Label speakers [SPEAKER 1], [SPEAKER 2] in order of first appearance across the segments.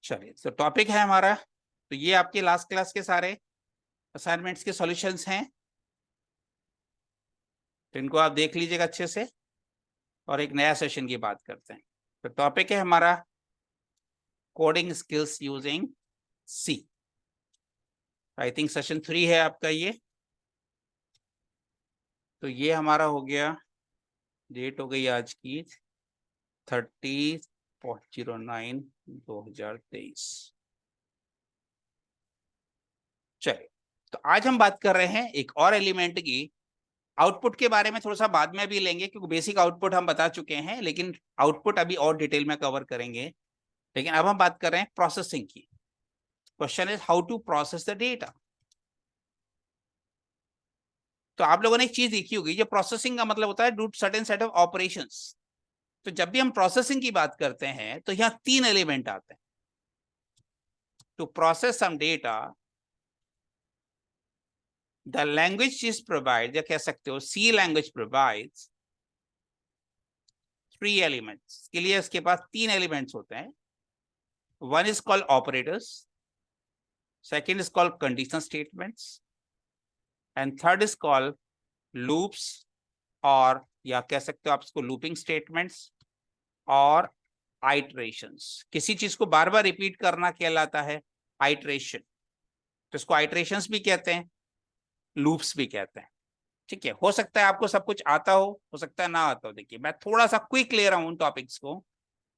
[SPEAKER 1] चलिए, तो टॉपिक है हमारा, तो ये आपके लास्ट क्लास के सारे असाइनमेंट्स के सॉल्यूशंस हैं, तो इनको आप देख लीजिएगा अच्छे से और एक नया सेशन की बात करते हैं। तो टॉपिक है हमारा coding skills using C. I think session 3 है आपका ये। तो ये हमारा हो गया, डेट हो गई आज की 30/09/2023। चलिए, तो आज हम बात कर रहे हैं एक और एलिमेंट की। आउटपुट के बारे में थोड़ा सा बाद में भी लेंगे, क्योंकि बेसिक आउटपुट हम बता चुके हैं, लेकिन आउटपुट अभी और डिटेल में कवर करेंगे। लेकिन अब हम बात कर रहे हैं प्रोसेसिंग की। Question is how to process the data. तो आप लोगों ने एक चीज देखी होगी, जो प्रोसेसिंग का मतलब होता है do certain set of operations. तो जब भी हम प्रोसेसिंग की बात करते हैं तो यहाँ 3 एलिमेंट आते हैं। To process some data, the language is provide, या कह सकते हो सी लैंग्वेज प्रोवाइड्स 3 एलिमेंट्स। के लिए उसके पास 3 एलिमेंट्स होते हैं। One is called operators, second is called conditional statements, and third is called loops, और या कह सकते हो आप इसको लूपिंग स्टेटमेंट्स और आइट्रेशंस। किसी चीज को बार बार रिपीट करना कहलाता है आइट्रेशन। तो इसको आइट्रेशंस भी कहते हैं, लूप्स भी कहते हैं। ठीक है, हो सकता है आपको सब कुछ आता हो सकता है ना आता हो। देखिए, मैं थोड़ा सा क्विक ले रहा हूं टॉपिक्स को,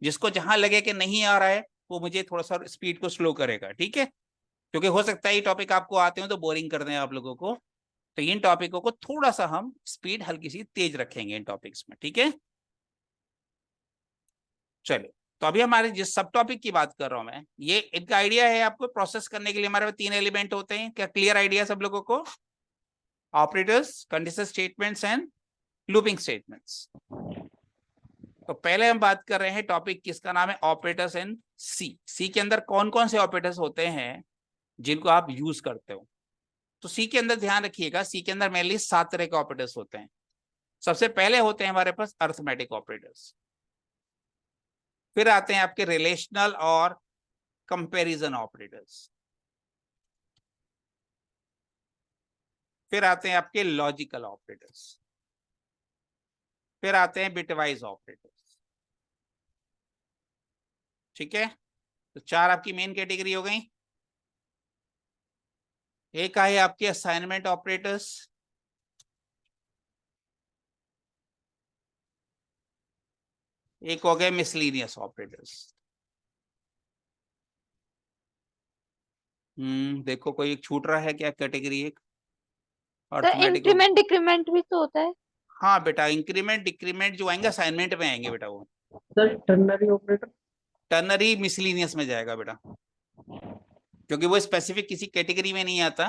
[SPEAKER 1] जिसको जहां लगे कि नहीं आ रहा है वो मुझे थोड़ा सा स्पीड को स्लो करेगा। ठीक है, क्योंकि हो सकता है ये टॉपिक आपको आते हो तो बोरिंग कर दें आप लोगों को। तो इन टॉपिकों को थोड़ा सा हम स्पीड हल्की सी तेज रखेंगे इन टॉपिक्स में। ठीक है, चलिए। तो अभी हमारे जिस सब टॉपिक की बात कर रहा हूं मैं, ये एक आइडिया है आपको। प्रोसेस करने के लिए हमारे पास 3 एलिमेंट होते हैं। क्या क्लियर आइडिया सब लोगों को? Operators, conditional statements and looping statements. तो पहले हम बात कर रहे हैं टॉपिक किसका नाम है ऑपरेटर्स इन सी। सी के अंदर कौन कौन से ऑपरेटर्स होते हैं जिनको आप यूज करते हो। तो सी के अंदर ध्यान रखिएगा, सी के अंदर मेनली 7 तरह के ऑपरेटर्स होते हैं। सबसे पहले होते हैं हमारे पास अरिथमेटिक ऑपरेटर्स, फिर आते हैं आपके रिलेशनल और कंपैरिजन ऑपरेटर्स, फिर आते हैं आपके लॉजिकल ऑपरेटर्स, फिर आते हैं बिटवाइज ऑपरेटर्स। ठीक है, तो 4 आपकी मेन कैटेगरी हो गई। एक है आपके असाइनमेंट ऑपरेटर्स, एक हो गए मिसलीनियस ऑपरेटर्स। देखो कोई एक छूट रहा है क्या कैटेगरी? एक
[SPEAKER 2] सर
[SPEAKER 1] अर्थमेटिक।
[SPEAKER 2] इंक्रीमेंट डिक्रीमेंट भी तो होता है।
[SPEAKER 1] हाँ बेटा, इंक्रीमेंट डिक्रीमेंट जो आएंगे असाइनमेंट में आएंगे बेटा। वो
[SPEAKER 3] sir ternary operator.
[SPEAKER 1] Ternary miscellaneous में जाएगा बेटा, क्योंकि वो स्पेसिफिक किसी कैटेगरी में नहीं आता,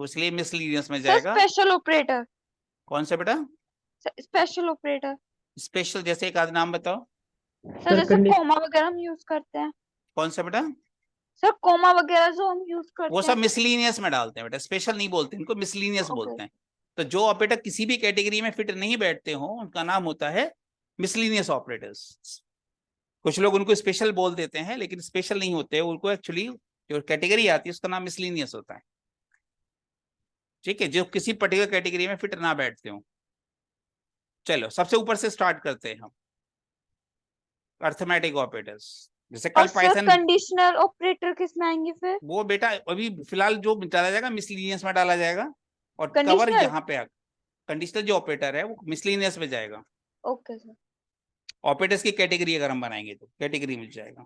[SPEAKER 1] इसलिए मिसलीनियस में
[SPEAKER 2] सर
[SPEAKER 1] जाएगा।
[SPEAKER 2] Special operator.
[SPEAKER 1] कौन सा बेटा?
[SPEAKER 2] Special operator.
[SPEAKER 1] स्पेशल जैसे एक आध नाम बताओ।
[SPEAKER 2] सर जैसे कोमा वगैरह हम यूज करते हैं।
[SPEAKER 1] कौन सा बेटा?
[SPEAKER 2] सर कोमा वगैरह जो हम यूज
[SPEAKER 1] वो
[SPEAKER 2] करते
[SPEAKER 1] सब
[SPEAKER 2] हैं।
[SPEAKER 1] मिसलीनियस में डालते हैं बेटा, स्पेशल नहीं बोलते, इनको मिसलीनियस
[SPEAKER 2] ओके।
[SPEAKER 1] बोलते हैं। तो जो ऑपरेटर किसी भी कैटेगरी में फिट नहीं बैठते हो उनका नाम होता है मिसलीनियस ऑपरेटर्स। कुछ लोग उनको स्पेशल बोल देते हैं, लेकिन स्पेशल नहीं होते उनको। एक्चुअली जो कैटेगरी आती है उसका नाम मिसलीनियस होता है। ठीक है, जो किसी पर्टिकुलर कैटेगरी में फिट ना बैठते हो। चलो सबसे ऊपर से स्टार्ट करते हैं हम, अर्थमेटिक ऑपरेटर्स। जैसे कल
[SPEAKER 2] और सर
[SPEAKER 1] पाइथन।
[SPEAKER 2] कंडीशनल ऑपरेटर किस में आएंगे फिर?
[SPEAKER 1] वो बेटा अभी फिलहाल जो डाला जाएगा मिसलीनियस में डाला जाएगा, और कवर
[SPEAKER 2] कंडीशनल।
[SPEAKER 1] यहाँ पे कंडीशनल जो ऑपरेटर है वो मिसलीनियस में जाएगा।
[SPEAKER 2] Okay sir.
[SPEAKER 1] ऑपरेटर्स की कैटेगरी अगर हम बनाएंगे तो कैटेगरी मिल जाएगा।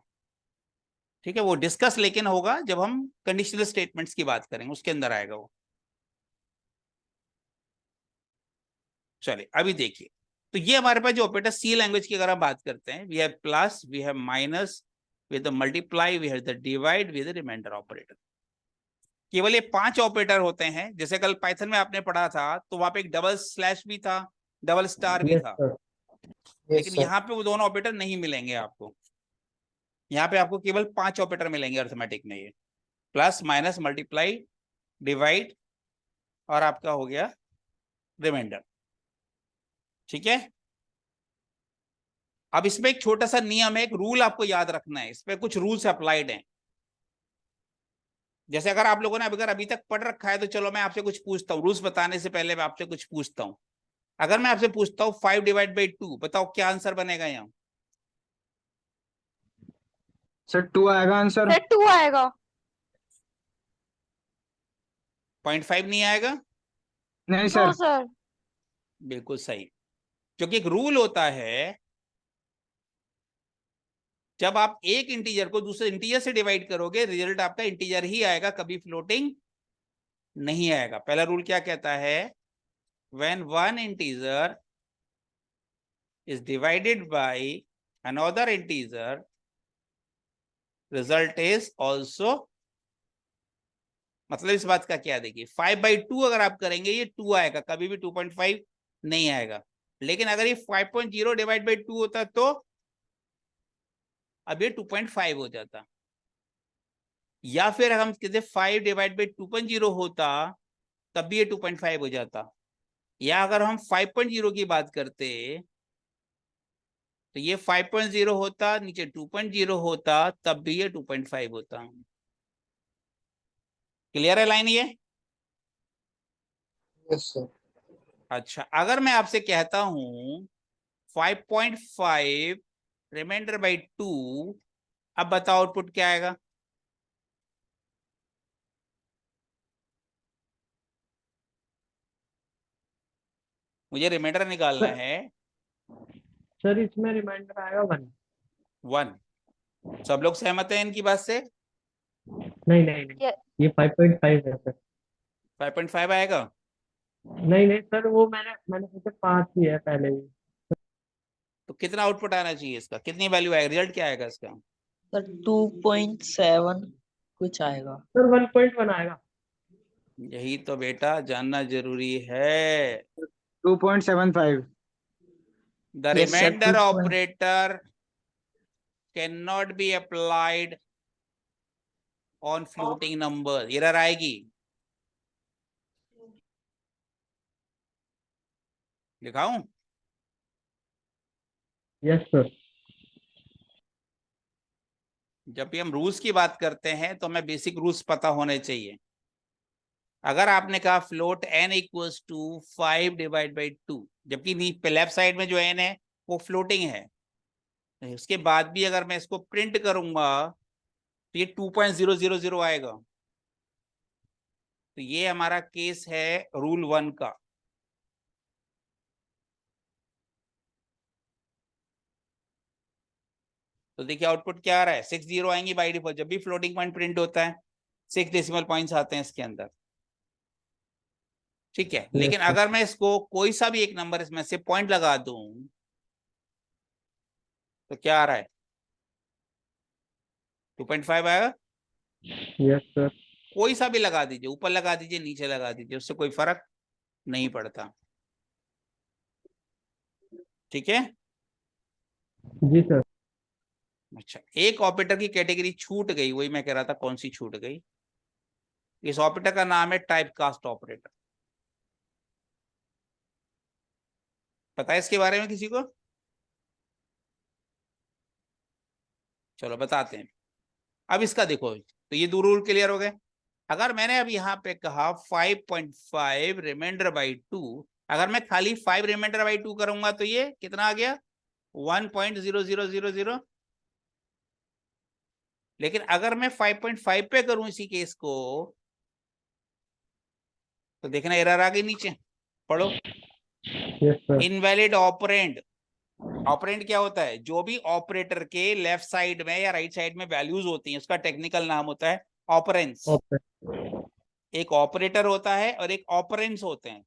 [SPEAKER 1] ठीक है, वो डिस्कस लेकिन होगा जब हम कंडीशनल स्टेटमेंट्स की बात करेंगे, उसके अंदर आएगा वो। चलिए अभी देखिए, तो ये हमारे पास जो ऑपरेटर सी लैंग्वेज की अगर हम बात करते हैं, we have plus, we have minus, we the multiply, we have the divide, we the remainder operator. केवल ये 5 ऑपरेटर होते हैं। जैसे कल पाइथन में आपने पढ़ा था तो वहां पे एक डबल स्लैश भी था, डबल स्टार भी था, लेकिन यहाँ पे वो दोनों ऑपरेटर नहीं मिलेंगे आपको। यहाँ पे आपको केवल 5 ऑपरेटर मिलेंगे अर्थमेटिक में, ये प्लस माइनस मल्टीप्लाई डिवाइड और आपका हो गया रिमाइंडर। ठीक है, अब इसमें एक छोटा सा नियम है, एक रूल आपको याद रखना है। इस पे कुछ रूल्स अप्लाइड हैं। जैसे अगर आप लोगों ने अगर अभी तक पढ़ रखा है तो चलो मैं आपसे कुछ पूछता हूँ, रूल्स बताने से पहले मैं आपसे कुछ पूछता हूँ। अगर मैं आपसे पूछता हूँ 5/2, बताओ क्या आंसर बनेगा यहाँ?
[SPEAKER 4] सर 2 आएगा आंसर।
[SPEAKER 2] सर 2 आएगा।
[SPEAKER 1] 0.5 नहीं आएगा?
[SPEAKER 4] नहीं
[SPEAKER 2] नो
[SPEAKER 4] सर।
[SPEAKER 2] सर।
[SPEAKER 1] बिल्कुल सही। क्योंकि एक रूल होता है, जब आप एक इंटीजर को दूसरे इंटीजर से डिवाइड करोगे रिजल्ट आपका इंटीजर ही आएगा, कभी फ्लोटिंग नहीं आएगा। पहला रूल क्या कहता है? When one integer is divided by another integer result is also, मतलब इस बात का क्या, देखिए 5/2 अगर आप करेंगे ये 2 आएगा, कभी भी 2.5 नहीं आएगा। लेकिन अगर ये 5.0 डिवाइड बाई 2 होता तो अब ये 2.5 हो जाता। या फिर हम कहते 5/2.0 होता तब भी ये 2.5 हो जाता। या अगर हम 5.0 की बात करते तो ये 5.0 होता, नीचे 2.0 होता, तब भी ये 2.5 होता। क्लियर है लाइन ये?
[SPEAKER 4] Yes sir.
[SPEAKER 1] अच्छा, अगर मैं आपसे कहता हूं 5.5 रिमाइंडर बाई 2, अब बताओ आउटपुट क्या आएगा? मुझे रिमाइंडर निकालना है।
[SPEAKER 3] सर इसमें रिमाइंडर आएगा 1।
[SPEAKER 1] 1। सब लोग सहमत हैं इनकी बात से?
[SPEAKER 3] नहीं नहीं नहीं,
[SPEAKER 2] ये-
[SPEAKER 3] ये 5.5 है सर।
[SPEAKER 1] 5.5 आएगा?
[SPEAKER 3] नहीं नहीं सर, वो मैंने मैंने सोचा 5 ही है पहले ही।
[SPEAKER 1] तो कितना आउटपुट आना चाहिए इसका, कितनी वैल्यू आएगा, रिजल्ट क्या आएगा इसका?
[SPEAKER 5] सर 2.7 कुछ आएगा।
[SPEAKER 3] सर 1.1 आएगा।
[SPEAKER 1] यही तो बेटा जानना जरूरी है।
[SPEAKER 4] 2.75।
[SPEAKER 1] The
[SPEAKER 5] Yes, sir,
[SPEAKER 1] remainder
[SPEAKER 5] 2.
[SPEAKER 1] Operator can not be applied on floating number, error आएगी। दिखाऊं?
[SPEAKER 3] Yes sir.
[SPEAKER 1] जब भी हम रूल्स की बात करते हैं तो हमें बेसिक रूल्स पता होने चाहिए। अगर आपने कहा फ्लोट n इक्वल्स टू 5/2, जबकि लेफ्ट साइड में जो n है वो फ्लोटिंग है, उसके बाद भी अगर मैं इसको प्रिंट करूंगा तो ये 2.000 आएगा। तो ये हमारा केस है रूल 1 का। तो देखिए आउटपुट क्या आ रहा है, 6 जीरो आएंगे बाई डिफॉल्ट, जब भी फ्लोटिंग पॉइंट प्रिंट होता है 6 डेसिमल पॉइंट्स आते हैं इसके अंदर। ठीक है, लेकिन
[SPEAKER 3] sir.
[SPEAKER 1] अगर मैं इसको कोई सा भी एक नंबर इसमें से पॉइंट लगा दूं तो क्या आ रहा है, 2.5 आएगा।
[SPEAKER 3] Yes sir.
[SPEAKER 1] कोई सा भी लगा दीजिए, ऊपर लगा दीजिए नीचे लगा दीजिए, उससे कोई फर्क नहीं पड़ता। ठीक है।
[SPEAKER 3] जी सर।
[SPEAKER 1] अच्छा, एक ऑपरेटर की कैटेगरी छूट गई, वही मैं कह रहा था कौन सी छूट गई। इस ऑपरेटर का नाम है टाइप कास्ट ऑपरेटर। पता है इसके बारे में किसी को? चलो बताते हैं। अब इसका देखो, तो ये दो रूल क्लियर हो गए। अगर मैंने अब यहाँ पे कहा 5.5 रिमाइंडर बाई 2, अगर मैं खाली 5 रिमाइंडर बाई 2 करूंगा तो ये कितना आ गया, 1.0000। लेकिन अगर मैं 5.5 पे करूं इसी केस को तो देखना एरर आ गई नीचे, पढ़ो।
[SPEAKER 3] Yes sir.
[SPEAKER 1] Invalid operand. Operand क्या होता है, जो भी ऑपरेटर के लेफ्ट साइड में या राइट साइड में वैल्यूज होती हैं उसका टेक्निकल नाम होता है ऑपरेंड्स।
[SPEAKER 3] ओके।
[SPEAKER 1] एक ऑपरेटर होता है और एक ऑपरेंड्स होते हैं।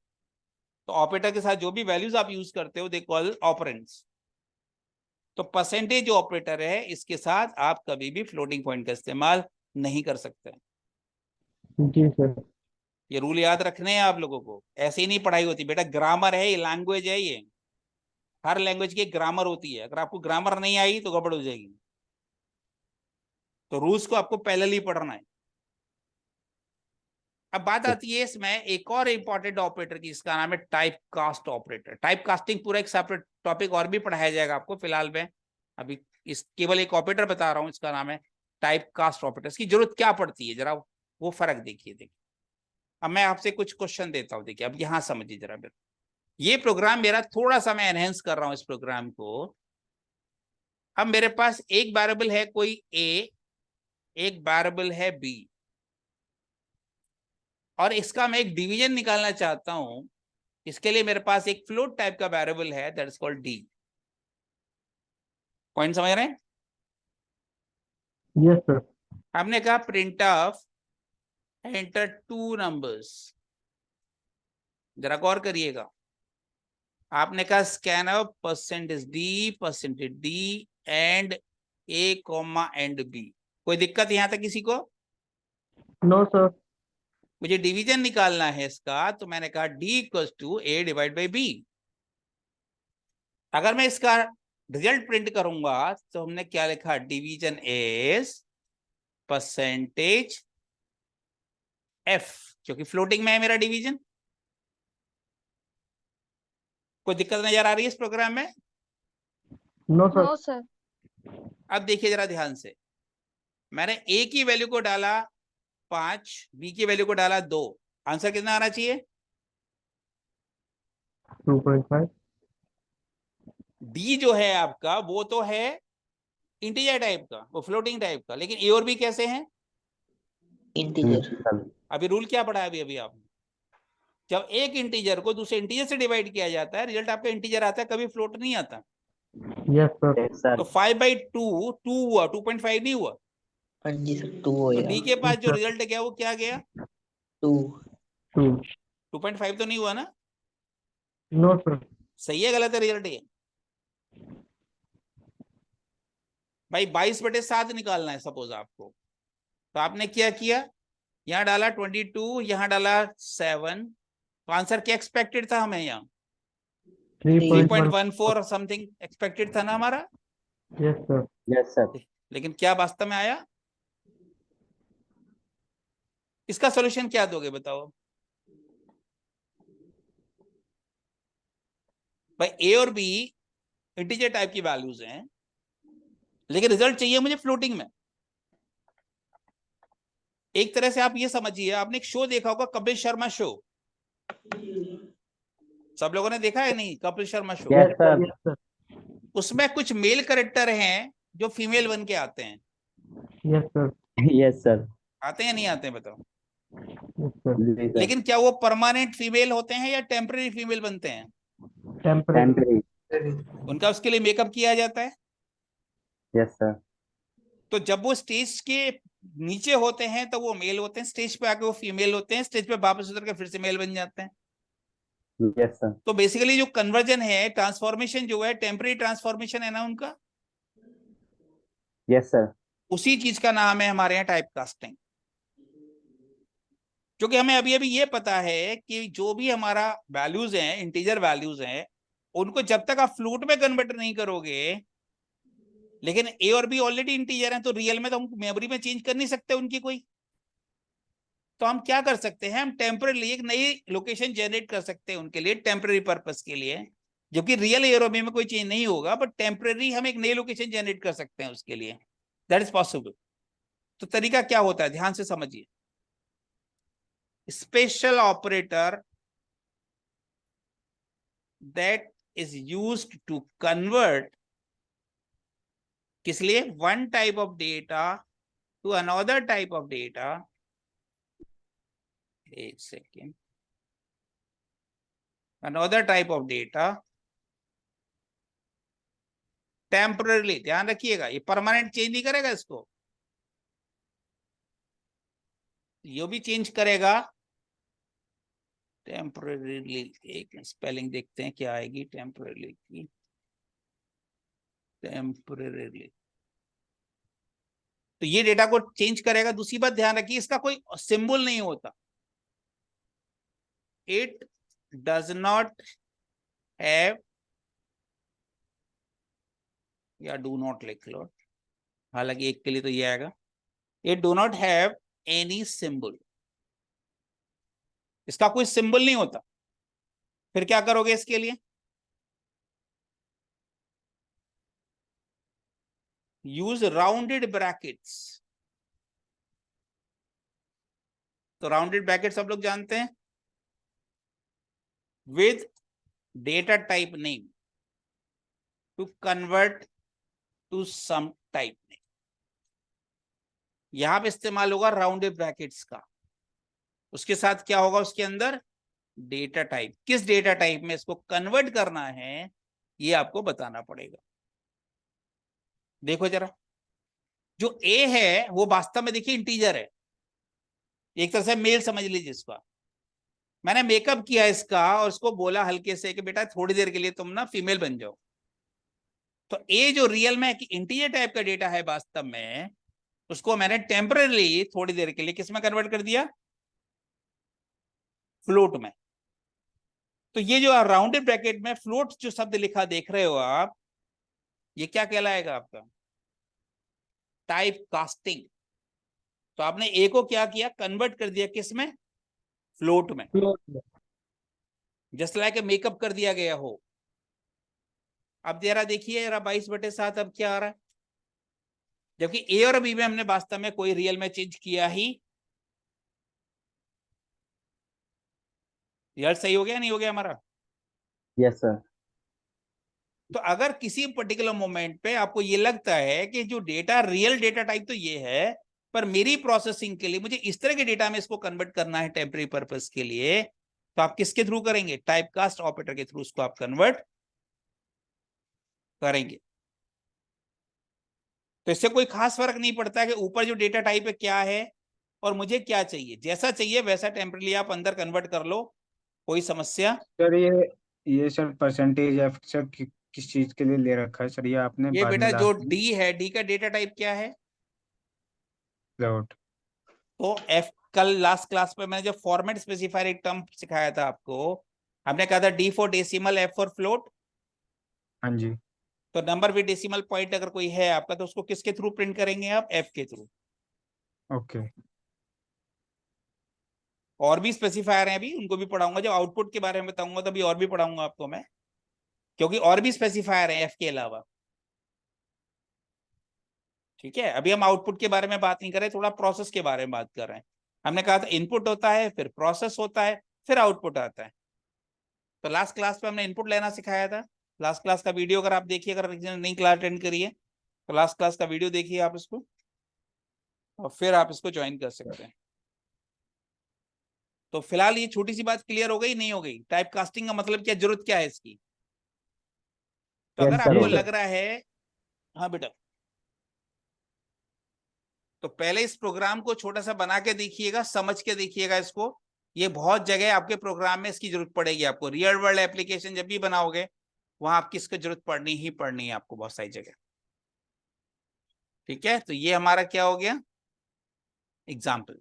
[SPEAKER 1] तो ऑपरेटर के साथ जो भी वैल्यूज आप यूज करते हो दे कॉल ऑपरेंड्स। तो परसेंटेज जो ऑपरेटर है इसके साथ आप कभी भी फ्लोटिंग पॉइंट का इस्तेमाल नहीं कर सकते।
[SPEAKER 3] जी सर।
[SPEAKER 1] ये रूल याद रखने हैं आप लोगों को, ऐसे ही नहीं पढ़ाई होती बेटा। ग्रामर है, ये लैंग्वेज है, ये हर लैंग्वेज की ग्रामर होती है। अगर आपको ग्रामर नहीं आई तो गड़बड़ हो जाएगी। तो रूल्स को आपको पहले ही पढ़ना है। अब बात आती है इसमें एक और इंपॉर्टेंट ऑपरेटर की, इसका नाम है type cast operator. Type casting पूरा एक सेपरेट टॉपिक और भी पढ़ाया जाएगा आपको, फिलहाल मैं अभी इस केवल एक ऑपरेटर बता रहा हूं, इसका नाम है टाइप कास्ट ऑपरेटर। इसकी जरूरत क्या पड़ती है जरा वो फर्क देखिए। अब मैं आपसे कुछ क्वेश्चन देता हूं, देखिए अब यहां समझिए जरा मेरा, ये प्रोग्राम मेरा थोड़ा सा मैं एनहेंस कर रहा हूं इस प्रोग्राम को। अब मेरे पास एक वेरिएबल है कोई ए, एक वेरिएबल है बी, और इसका मैं एक डिवीजन निकालना चाहता हूं। इसके लिए मेरे पास एक फ्लोट टाइप का वेरिएबल है, that is called D. Point समझ रहे हैं?
[SPEAKER 3] Yes sir.
[SPEAKER 1] हमने कहा print of enter two numbers. जरा गौर करिएगा, आपने कहा scan of percentage D and A comma and B. कोई दिक्कत यहां तक किसी को?
[SPEAKER 3] No sir.
[SPEAKER 1] मुझे डिवीजन निकालना है इसका, तो मैंने कहा D equals to A divide by B. अगर मैं इसका रिजल्ट प्रिंट करूंगा तो हमने क्या लिखा, डिवीजन इज परसेंटेज एफ, क्योंकि फ्लोटिंग में है मेरा डिवीजन। कोई दिक्कत नजर आ रही है इस प्रोग्राम में?
[SPEAKER 3] No sir.
[SPEAKER 2] No sir.
[SPEAKER 1] अब देखिए जरा ध्यान से, मैंने ए की वैल्यू को डाला 5, बी की वैल्यू को डाला 2। आंसर कितना आना चाहिए?
[SPEAKER 3] 2.5।
[SPEAKER 1] डी जो है आपका वो तो है इंटीजर टाइप का, वो फ्लोटिंग टाइप का, लेकिन ए और बी कैसे हैं?
[SPEAKER 5] इंटीजर।
[SPEAKER 1] अभी रूल क्या पढ़ा है अभी अभी आपने? जब एक इंटीजर को दूसरे इंटीजर से डिवाइड किया जाता है, रिजल्ट आपका इंटीजर आता है, कभी फ्लोट नहीं आता।
[SPEAKER 3] Yes sir.
[SPEAKER 1] तो 5/2 2 हुआ, 2.5 नहीं हुआ।
[SPEAKER 5] हाँ जी सर, 2 हो
[SPEAKER 1] तो
[SPEAKER 5] गया।
[SPEAKER 1] डी के पास जो
[SPEAKER 3] सर।
[SPEAKER 1] रिजल्ट गया वो क्या गया?
[SPEAKER 5] 2।
[SPEAKER 3] 2।
[SPEAKER 1] 2.5 तो नहीं हुआ ना?
[SPEAKER 3] No sir.
[SPEAKER 1] सही है गलत है रिजल्ट ये? भाई 22/7 निकालना है सपोज आपको, तो आपने क्या किया, यहाँ डाला 22, यहाँ डाला 7, तो आंसर क्या एक्सपेक्टेड था हमें? यहाँ
[SPEAKER 3] 3.1।
[SPEAKER 1] 3.14 समथिंग एक्सपेक्टेड था ना हमारा।
[SPEAKER 3] Yes sir.
[SPEAKER 1] लेकिन क्या वास्तव में आया? इसका सॉल्यूशन क्या दोगे बताओ भाई? ए और बी इंटीजर टाइप की वैल्यूज हैं, लेकिन रिजल्ट चाहिए मुझे फ्लोटिंग में। एक तरह से आप ये समझिए, आपने एक शो देखा होगा, कपिल शर्मा शो। सब लोगों ने देखा है नहीं Kapil Sharma show?
[SPEAKER 3] Yes sir.
[SPEAKER 1] उसमें कुछ मेल कैरेक्टर हैं जो फीमेल बन के आते हैं।
[SPEAKER 3] Yes sir. Yes sir.
[SPEAKER 1] आते हैं नहीं आते हैं बताओ?
[SPEAKER 3] Yes sir.
[SPEAKER 1] लेकिन क्या वो परमानेंट फीमेल होते हैं या टेम्पररी फीमेल बनते हैं?
[SPEAKER 3] टेम्परेरी।
[SPEAKER 1] उनका उसके लिए मेकअप किया जाता है।
[SPEAKER 3] Yes sir.
[SPEAKER 1] तो जब वो स्टेज के नीचे होते हैं तो वो मेल होते हैं, स्टेज पे आके वो फीमेल होते हैं, स्टेज पे वापस उतर के फिर से मेल बन जाते हैं।
[SPEAKER 3] Yes sir.
[SPEAKER 1] तो बेसिकली जो कन्वर्जन है, ट्रांसफॉर्मेशन जो है, टेम्पररी ट्रांसफॉर्मेशन है ना उनका,
[SPEAKER 3] यस सर।
[SPEAKER 1] उसी चीज का नाम है हमारे यहाँ टाइप कास्टिंग। क्योंकि हमें अभी अभी ये पता है कि जो भी हमारा वैल्यूज हैं, इंटीजर वैल्यूज हैं, उनको जब तक आप फ्लूट में कन्वर्ट नहीं करोगे, लेकिन ए और बी ऑलरेडी इंटीजर हैं, तो रियल में तो हम मेमोरी में चेंज कर नहीं सकते उनकी कोई। तो हम क्या कर सकते हैं, हम टेम्पररी एक नई लोकेशन जनरेट कर सकते हैं उनके लिए, टेम्पररी पर्पस के लिए, जबकि रियल ए और बी में कोई चेंज नहीं होगा, बट टेम्पररी हम एक नई लोकेशन जनरेट कर सकते हैं उसके लिए। That is possible. तो तरीका क्या होता है, ध्यान से समझिए। Special operator that is used to convert किस लिए, one type of data to another type of data। एक second, another type of data temporary. ध्यान रखिएगा, ये परमानेंट चेंज नहीं करेगा इसको, ये भी चेंज करेगा टेम्पररीली। एक स्पेलिंग देखते हैं क्या आएगी टेम्पररीली की, टेम्पररीली। तो ये डेटा को चेंज करेगा। दूसरी बात ध्यान रखिए, इसका कोई सिंबल नहीं होता। इट डज नॉट हैव, या डू नॉट लिख लो, हालांकि एक के लिए तो ये आएगा, it do not have any symbol. इसका कोई सिंबल नहीं होता। फिर क्या करोगे इसके लिए, यूज राउंडेड ब्रैकेट्स। तो राउंडेड ब्रैकेट सब लोग जानते हैं, with data type name to convert to some type name. यहां पे इस्तेमाल होगा राउंडेड ब्रैकेट्स का। उसके साथ क्या होगा, उसके अंदर डेटा टाइप, किस डेटा टाइप में इसको कन्वर्ट करना है ये आपको बताना पड़ेगा। देखो जरा, जो ए है वो वास्तव में देखिए इंटीजर है, एक तरह से मेल समझ लीजिए इसका। मैंने मेकअप किया इसका और इसको बोला हल्के से कि बेटा थोड़ी देर के लिए तुम ना फीमेल बन जाओ। तो ए जो रियल में इंटीजर टाइप का डेटा है वास्तव में, उसको मैंने टेम्पररी थोड़ी देर के लिए किस में कन्वर्ट कर दिया, फ्लोट में। तो ये जो राउंडेड ब्रैकेट में फ्लोट जो शब्द लिखा देख रहे हो आप, ये क्या कहलाएगा आपका, टाइप कास्टिंग। तो आपने ए को क्या किया, कन्वर्ट कर दिया किस में, फ्लोट में,
[SPEAKER 3] फ्लोट में।
[SPEAKER 1] जस्ट लाइक मेकअप कर दिया गया हो। अब जरा देखिए जरा 22/7 अब क्या आ रहा है, जबकि ए और बी में हमने वास्तव में कोई रियल में चेंज किया ही। रिजल्ट सही हो गया नहीं हो गया हमारा।
[SPEAKER 5] Yes sir.
[SPEAKER 1] तो अगर किसी पर्टिकुलर मोमेंट पे आपको ये लगता है कि जो डेटा रियल डेटा टाइप तो ये है, पर मेरी प्रोसेसिंग के लिए मुझे इस तरह के डेटा में इसको कन्वर्ट करना है टेम्पररी पर्पस के लिए, तो आप किसके थ्रू करेंगे, टाइपकास्ट ऑपरेटर के थ्रू उसको आप कन्वर्ट करेंगे। तो इससे कोई खास फर्क नहीं पड़ता कि ऊपर जो डेटा टाइप है क्या है और मुझे क्या चाहिए, जैसा चाहिए वैसा टेम्पररी आप अंदर कन्वर्ट कर लो, कोई समस्या।
[SPEAKER 4] सर ये सर परसेंटेज एफ सर किस चीज के लिए ले रखा है सर, ये आपने
[SPEAKER 1] ये
[SPEAKER 4] बाद में
[SPEAKER 1] बेटा जो
[SPEAKER 4] लास्ट में
[SPEAKER 1] डी है, डी का डेटा टाइप क्या है,
[SPEAKER 4] फ्लोट।
[SPEAKER 1] तो एफ, कल लास्ट क्लास में मैंने जब फॉर्मेट स्पेसिफायर एक टर्म सिखाया था आपको, हमने कहा था D for decimal, F for float.
[SPEAKER 4] हाँ जी।
[SPEAKER 1] तो नंबर विद डेसिमल पॉइंट अगर कोई है आपका, तो उसको किसके थ्रू प्रिंट करेंगे आप, एफ के थ्रू।
[SPEAKER 4] ओके।
[SPEAKER 1] और भी स्पेसिफायर हैं, अभी उनको भी पढ़ाऊंगा, जब आउटपुट के बारे में बताऊंगा तभी और भी पढ़ाऊंगा आपको मैं, क्योंकि और भी स्पेसिफायर हैं एफ के अलावा। ठीक है, अभी हम आउटपुट के बारे में बात नहीं कर रहे, थोड़ा प्रोसेस के बारे में बात कर रहे हैं। हमने कहा था इनपुट होता है, फिर प्रोसेस होता है, फिर आउटपुट आता है। तो लास्ट क्लास पे हमने इनपुट लेना सिखाया था। लास्ट क्लास का वीडियो अगर आप देखिए, अगर नई क्लास अटेंड करिए तो लास्ट क्लास का वीडियो देखिए आप इसको, और फिर आप इसको ज्वाइन कर सकते हैं। तो फिलहाल ये छोटी सी बात क्लियर हो गई नहीं हो गई, टाइप कास्टिंग का मतलब क्या, जरूरत क्या है इसकी। तो अगर
[SPEAKER 5] Yes, sir,
[SPEAKER 1] आपको
[SPEAKER 5] हो गया।
[SPEAKER 1] लग रहा है, हाँ बेटा, तो पहले इस प्रोग्राम को छोटा सा बना के देखिएगा, समझ के देखिएगा इसको। ये बहुत जगह आपके प्रोग्राम में इसकी जरूरत पड़ेगी आपको, रियल वर्ल्ड एप्लीकेशन जब भी बनाओगे वहां आपकी इसकी जरूरत पड़नी ही पड़नी है आपको, बहुत सारी जगह। ठीक है, तो ये हमारा क्या हो गया, एग्जाम्पल।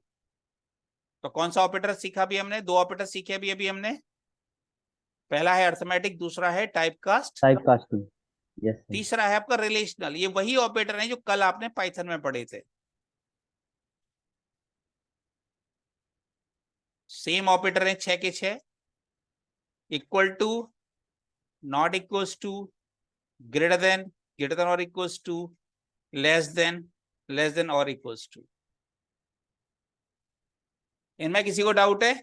[SPEAKER 1] तो कौन सा ऑपरेटर सीखा अभी हमने, दो ऑपरेटर सीखे अभी अभी हमने। पहला है अर्थमेटिक, दूसरा है typecast,
[SPEAKER 5] type casting. Yes sir.
[SPEAKER 1] तीसरा है आपका रिलेशनल। ये वही ऑपरेटर है जो कल आपने पाइथन में पढ़े थे। सेम ऑपरेटर है 6 के 6, equal to, not equals to, greater than और इक्वल्स टू, लेस देन और इक्वल्स टू। इनमें किसी को डाउट है,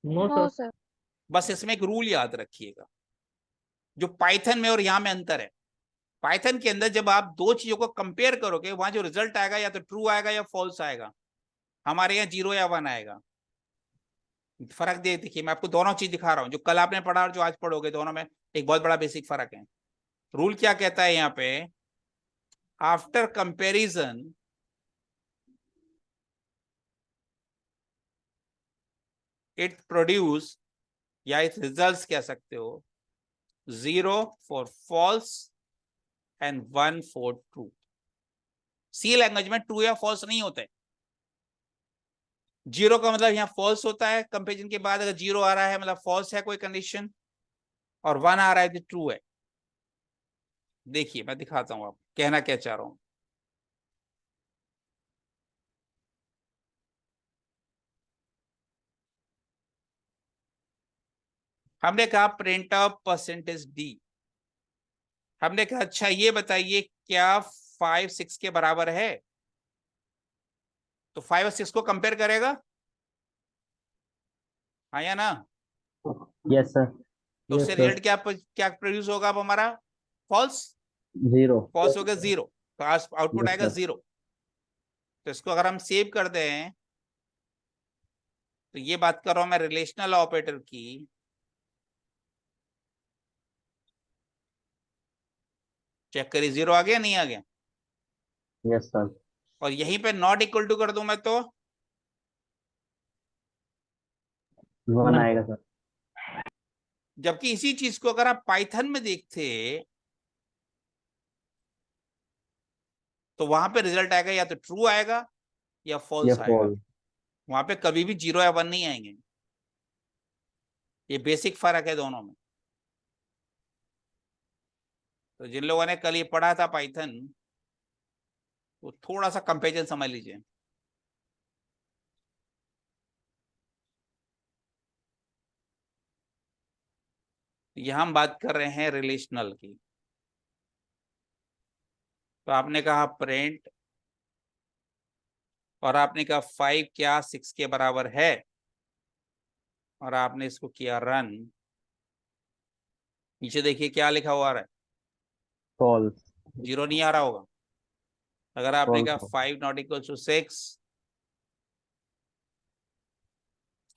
[SPEAKER 3] नो
[SPEAKER 2] नो
[SPEAKER 3] सर।
[SPEAKER 2] सर।
[SPEAKER 1] बस इसमें एक रूल याद रखिएगा जो पाइथन में और यहां में अंतर है। पाइथन के अंदर जब आप दो चीजों को कंपेयर करोगे, वहां जो रिजल्ट आएगा या तो ट्रू आएगा या फॉल्स आएगा। हमारे यहाँ 0 या 1 आएगा। फर्क दे देखिए, मैं आपको दोनों चीज दिखा रहा हूं, जो कल आपने पढ़ा और जो आज पढ़ोगे, दोनों में एक बहुत बड़ा बेसिक फर्क है। रूल क्या कहता है यहाँ पे, आफ्टर कंपेरिजन इट प्रोड्यूस, या इट रिजल्ट्स कह सकते हो, 0 for false and 1 for true. C language में ट्रू या फॉल्स नहीं होते। 0 का मतलब यहाँ फॉल्स होता है, कंपेरिजन के बाद अगर 0 आ रहा है मतलब फॉल्स है कोई कंडीशन, और 1 आ रहा है तो ट्रू है। देखिए मैं दिखाता हूं आप कहना क्या चाह रहा हूं। हमने कहा प्रिंट ऑफ %d। हमने कहा अच्छा ये बताइए क्या 5 6 के बराबर है। तो 5 और 6 को कंपेयर करेगा, हाँ या ना?
[SPEAKER 5] Yes, sir.
[SPEAKER 1] तो उससे
[SPEAKER 3] Yes, sir.
[SPEAKER 1] रिजल्ट क्या प्रोड्यूस होगा अब हमारा? फॉल्स।
[SPEAKER 5] Zero.
[SPEAKER 1] फॉल्स हो गया 0, तो आउटपुट
[SPEAKER 5] Yes,
[SPEAKER 1] आएगा
[SPEAKER 5] sir.
[SPEAKER 1] 0। तो इसको अगर हम सेव कर दें, तो ये बात कर रहा हूं मैं रिलेशनल ऑपरेटर की। चेक करिए 0 आ गया नहीं आ गया?
[SPEAKER 5] Yes, sir.
[SPEAKER 1] और यहीं पे नॉट इक्वल टू कर दूं मैं तो
[SPEAKER 5] 1
[SPEAKER 3] One.
[SPEAKER 5] आएगा सर।
[SPEAKER 1] जबकि इसी चीज को अगर आप पाइथन में देखते तो वहां पे रिजल्ट आएगा या तो ट्रू आएगा या
[SPEAKER 5] या
[SPEAKER 1] फॉल्स आएगा।
[SPEAKER 5] फॉल।
[SPEAKER 1] वहां पे कभी भी 0 या 1 नहीं आएंगे। ये बेसिक फर्क है दोनों में। तो जिन लोगों ने कल ये पढ़ा था पाइथन, वो थोड़ा सा कंपेरिजन समझ लीजिए। यहां हम बात कर रहे हैं रिलेशनल की। तो आपने कहा प्रिंट, और आपने कहा 5 क्या 6 के बराबर है, और आपने इसको किया रन। नीचे देखिए क्या लिखा हुआ आ रहा है,
[SPEAKER 5] फॉल्स।
[SPEAKER 1] 0 नहीं आ रहा होगा। अगर आपने कहा
[SPEAKER 5] फॉल्स।
[SPEAKER 1] 5 नॉट इक्वल टू 6,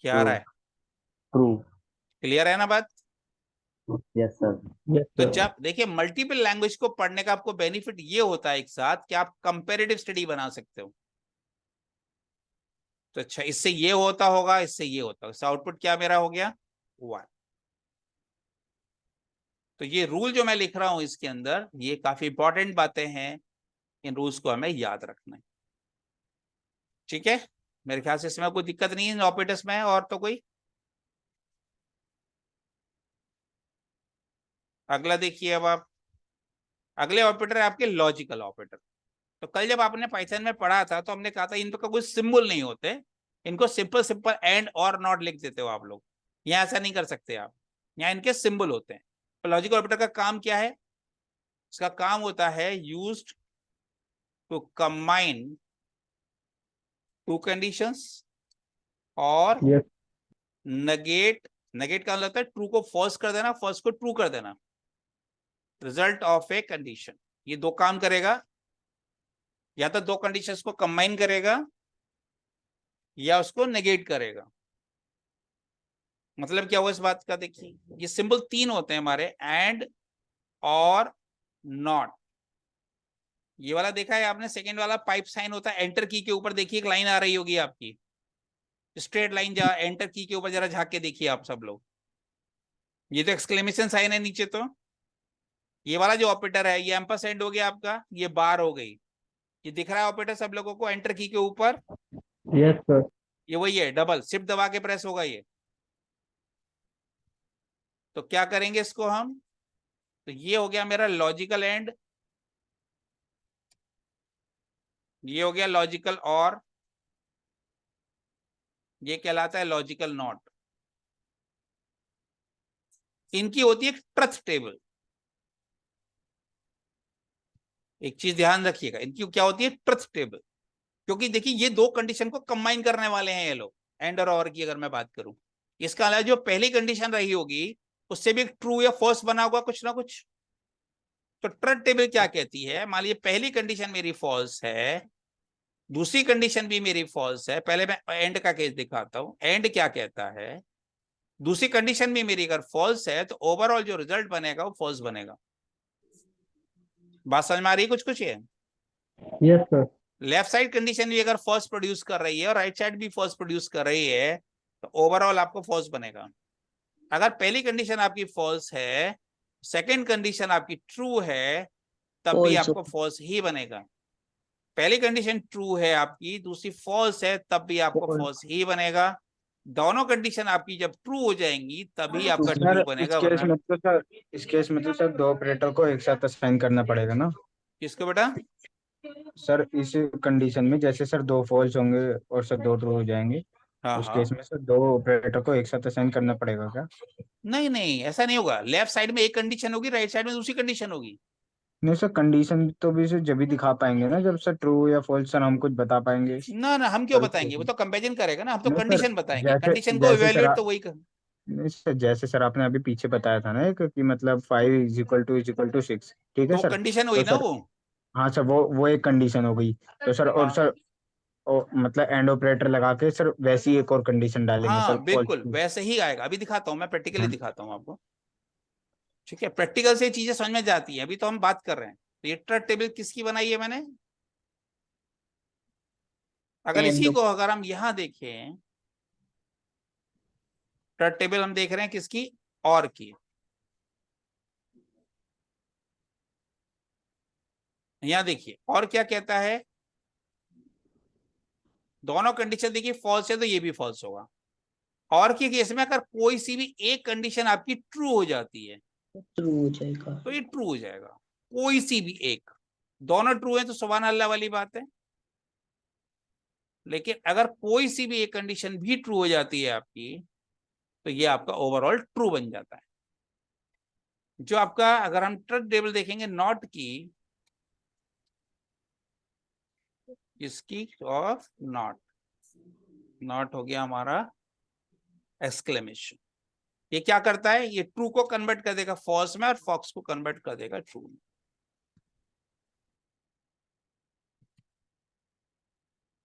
[SPEAKER 1] क्या आ रहा है?
[SPEAKER 5] ट्रू।
[SPEAKER 1] क्लियर है ना बात?
[SPEAKER 5] Yes sir.
[SPEAKER 3] Yes,
[SPEAKER 1] तो
[SPEAKER 3] sir.
[SPEAKER 1] जब देखिए मल्टीपल लैंग्वेज को पढ़ने का आपको बेनिफिट ये होता है एक साथ कि आप कंपैरेटिव स्टडी बना सकते हो। तो अच्छा, इससे ये होता होगा, इससे ये होता होगा, आउटपुट क्या मेरा हो गया? 1। तो ये रूल जो मैं लिख रहा हूं इसके अंदर, ये काफी इंपॉर्टेंट बातें हैं। इन रूल्स को हमें याद रखना है। ठीक है, मेरे ख्याल से इसमें कोई दिक्कत नहीं है ऑपरेटर्स में। और तो कोई अगला देखिए। अब आप अगले ऑपरेटर है आपके लॉजिकल ऑपरेटर। तो कल जब आपने पाइथन में पढ़ा था तो हमने कहा था इनका कोई सिंबल नहीं होते, इनको सिंपल सिंपल एंड और नॉट लिख देते हो आप लोग। यहाँ ऐसा नहीं कर सकते आप, यहाँ इनके सिंबल होते हैं। तो लॉजिकल ऑपरेटर का काम क्या है? इसका काम होता है used to combine two conditions और
[SPEAKER 3] Yes.
[SPEAKER 1] नेगेट। नेगेट का मतलब होता है ट्रू को फॉल्स कर देना, फॉल्स को ट्रू कर देना। Result of a condition. ये दो काम करेगा, या तो दो कंडीशंस को कंबाइन करेगा या उसको नेगेट करेगा। मतलब क्या हुआ इस बात का? देखिए ये सिंबल 3 होते हैं हमारे, एंड और नॉट। ये वाला देखा है आपने, सेकंड वाला पाइप साइन होता है एंटर की के ऊपर। देखिए एक लाइन आ रही होगी आपकी, स्ट्रेट लाइन, जा एंटर की के ऊपर जरा झांक के देखिए आप सब लोग। ये तो एक्सक्लेमेशन साइन है नीचे। तो ये वाला जो ऑपरेटर है ये एम्परसेंड हो गया आपका, ये बार हो गई। ये दिख रहा है ऑपरेटर सब लोगों को एंटर की के ऊपर?
[SPEAKER 3] Yes, sir.
[SPEAKER 1] ये वही है, डबल शिफ्ट दबा के प्रेस होगा ये। तो क्या करेंगे इसको हम? तो ये हो गया मेरा लॉजिकल एंड, ये हो गया लॉजिकल और, ये कहलाता है लॉजिकल नॉट। इनकी होती है ट्रुथ टेबल। एक चीज ध्यान रखिएगा, इनकी क्या होती है? Truth table. क्योंकि देखिए ये दो कंडीशन को कंबाइन करने वाले हैं ये लोग, एंड और की अगर मैं बात करूं। इसका अलावा जो पहली कंडीशन रही होगी उससे भी ट्रू या फॉल्स बना होगा कुछ ना कुछ। तो ट्रुथ टेबल क्या कहती है? मान लीजिए पहली कंडीशन मेरी फॉल्स है, दूसरी कंडीशन भी मेरी फॉल्स है। पहले मैं एंड का केस दिखाता हूं। एंड क्या कहता है? दूसरी कंडीशन भी मेरी अगर फॉल्स है तो ओवरऑल जो रिजल्ट बनेगा वो फॉल्स बनेगा। बात समझ में आ रही है? कुछ कुछ है।
[SPEAKER 3] Yes, sir.
[SPEAKER 1] Left side condition भी अगर फॉल्स प्रोड्यूस कर रही है और राइट साइड भी फॉल्स प्रोड्यूस कर रही है तो ओवरऑल आपको फॉल्स बनेगा। अगर पहली कंडीशन आपकी फॉल्स है, सेकंड कंडीशन आपकी ट्रू है, तब भी आपको फॉल्स ही बनेगा। पहली कंडीशन ट्रू है आपकी, दूसरी फॉल्स है, तब भी आपको फॉल्स ही बनेगा। दोनों कंडीशन आपकी जब ट्रू हो जाएंगी तभी आपका
[SPEAKER 4] सर
[SPEAKER 1] ट्रू बनेगा,
[SPEAKER 4] इस केस
[SPEAKER 1] वरना
[SPEAKER 4] में तो सर इस केस में तो सर दो ऑपरेटर को एक साथ असाइन करना पड़ेगा ना
[SPEAKER 1] किसको बेटा?
[SPEAKER 4] सर। इस कंडीशन में जैसे सर दो फॉल्स होंगे और सर दो ट्रू हो जाएंगे,
[SPEAKER 1] हाँ
[SPEAKER 4] उस
[SPEAKER 1] हाँ।
[SPEAKER 4] केस में सर दो ऑपरेटर को एक साथ असाइन करना पड़ेगा क्या?
[SPEAKER 1] नहीं नहीं, ऐसा नहीं होगा। लेफ्ट साइड में एक कंडीशन होगी, राइट साइड में दूसरी कंडीशन होगी।
[SPEAKER 4] नहीं सर, कंडीशन तो भी सर जब भी दिखा पाएंगे ना जब सर ट्रू या फॉल्स सर हम कुछ बता पाएंगे।
[SPEAKER 1] ना हम क्यों
[SPEAKER 4] कल
[SPEAKER 1] बताएंगे, वो तो कंपेरिजन करेगा ना, हम तो
[SPEAKER 4] नहीं सर,
[SPEAKER 1] कंडीशन बताएंगे,
[SPEAKER 4] जैसे
[SPEAKER 1] कंडीशन को
[SPEAKER 4] जैसे सर
[SPEAKER 1] इवेलुएट तो वही कर।
[SPEAKER 4] नहीं सर, जैसे सर आपने अभी पीछे बताया था ना एक कि मतलब 5 = 6, ठीक है
[SPEAKER 1] तो
[SPEAKER 4] सर।
[SPEAKER 1] कंडीशन
[SPEAKER 4] तो
[SPEAKER 1] हुई ना
[SPEAKER 4] सर
[SPEAKER 1] वो।
[SPEAKER 4] हाँ सर, वो एक कंडीशन हो गई। तो सर और
[SPEAKER 1] हाँ
[SPEAKER 4] सर मतलब एंड ऑपरेटर लगा के सर वैसी एक और कंडीशन डालेंगे सर,
[SPEAKER 1] हाँ
[SPEAKER 4] फॉल्स
[SPEAKER 1] बिल्कुल
[SPEAKER 4] की।
[SPEAKER 1] वैसे ही आएगा, अभी दिखाता हूँ मैं, प्रैक्टिकली
[SPEAKER 4] हाँ
[SPEAKER 1] दिखाता हूँ आपको। ठीक है, प्रैक्टिकल से चीजें समझ में जाती हैं, अभी तो हम बात कर रहे हैं। तो ये ट्रथ टेबल किसकी बनाई है मैंने, अगर इसी
[SPEAKER 4] एंड
[SPEAKER 1] को अगर हम यहां देखें, ट्रथ टेबल हम देख रहे हैं किसकी, और की। यहां देखिए और क्या कहता है, दोनों कंडीशन देखिए फॉल्स है तो ये भी फॉल्स होगा। और के केस में अगर कोई सी भी एक कंडीशन आपकी ट्रू हो जाती है
[SPEAKER 3] ट्रू हो जाएगा।
[SPEAKER 1] तो ये ट्रू हो जाएगा, कोई सी भी एक। दोनों ट्रू है तो सुभान अल्लाह वाली बात है। लेकिन अगर कोई सी भी एक कंडीशन भी ट्रू हो जाती है आपकी, तो ये आपका ओवरऑल ट्रू बन जाता है। जो आपका अगर हम ट्रुथ टेबल देखेंगे नॉट की, इसकी ऑफ नॉट, नॉट हो गया हमारा एक्सक्लेमेशन। ये क्या करता है, ये ट्रू को कन्वर्ट कर देगा फॉल्स में और फॉक्स को कन्वर्ट कर देगा ट्रू में।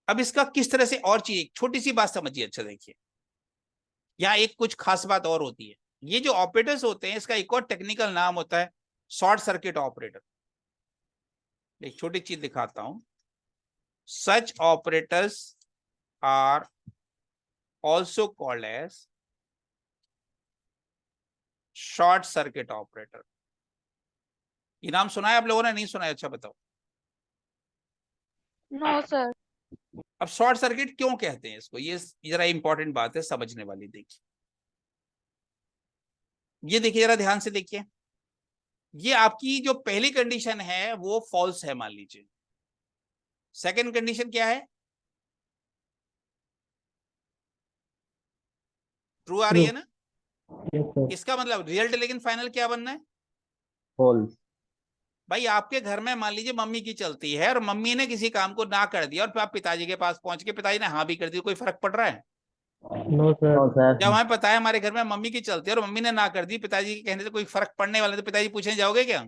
[SPEAKER 1] अब इसका किस तरह से और चीज, छोटी सी बात समझिए, अच्छा देखिए, यहाँ एक कुछ खास बात और होती है। ये जो ऑपरेटर्स होते हैं इसका एक और टेक्निकल नाम होता है शॉर्ट सर्किट ऑपरेटर। एक छोटी चीज दिखाता हूं, such operators are also called as short circuit operator. ये नाम सुना है आप लोगों ने, नहीं सुना है, अच्छा बताओ।
[SPEAKER 2] No sir.
[SPEAKER 1] अब शॉर्ट सर्किट क्यों कहते हैं इसको, ये जरा इंपॉर्टेंट बात है समझने वाली। देखिए ये देखिए जरा ध्यान से देखिए, ये आपकी जो पहली कंडीशन है वो फॉल्स है मान लीजिए। सेकंड कंडीशन क्या है, ट्रू आ रही है ना।
[SPEAKER 3] Yes sir.
[SPEAKER 1] इसका मतलब रिजल्ट लेकिन फाइनल क्या बनना है,
[SPEAKER 5] false,
[SPEAKER 1] भाई आपके घर में मान लीजिए मम्मी की चलती है और मम्मी ने किसी काम को ना कर दिया और फिर आप पिताजी के पास पहुंच के पिताजी ने हाँ भी कर दी, कोई फर्क पड़ रहा है।
[SPEAKER 3] No sir.
[SPEAKER 5] no sir,
[SPEAKER 1] जब हमें पता है हमारे घर में मम्मी की चलती है और मम्मी ने ना कर दी, पिताजी के कहने से कोई फर्क पड़ने वाला है, तो पिताजी पूछने जाओगे क्या।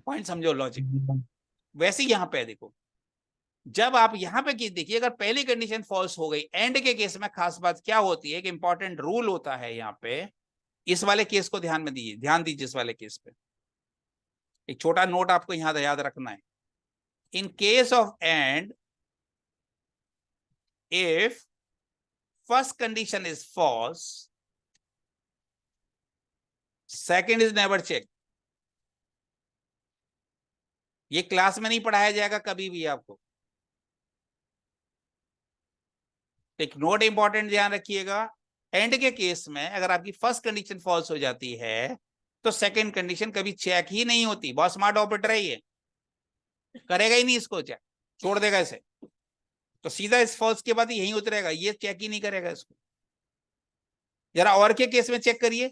[SPEAKER 1] पॉइंट समझो लॉजिक। वैसे ही यहां पे देखो, जब आप यहां पे देखिए अगर पहली कंडीशन फॉल्स हो गई, एंड के केस में खास बात क्या होती है कि इंपॉर्टेंट रूल होता है यहाँ पे, इस वाले केस को ध्यान में दीजिए, ध्यान दीजिए इस वाले केस पे। एक छोटा नोट आपको यहां याद रखना है, in case of and if first condition is false, second is never checked। ये क्लास में नहीं पढ़ाया जाएगा कभी भी आपको, एक नोट इंपॉर्टेंट ध्यान रखिएगा। एंड के केस में अगर आपकी फर्स्ट कंडीशन फॉल्स हो जाती है तो सेकंड कंडीशन कभी चेक ही नहीं होती। बहुत स्मार्ट ऑपरेटर है ये, करेगा ही नहीं इसको चेक, छोड़ देगा इसे, तो सीधा इस फॉल्स के बाद यही उतरेगा, ये चेक ही नहीं करेगा इसको। जरा और के केस में चेक करिए,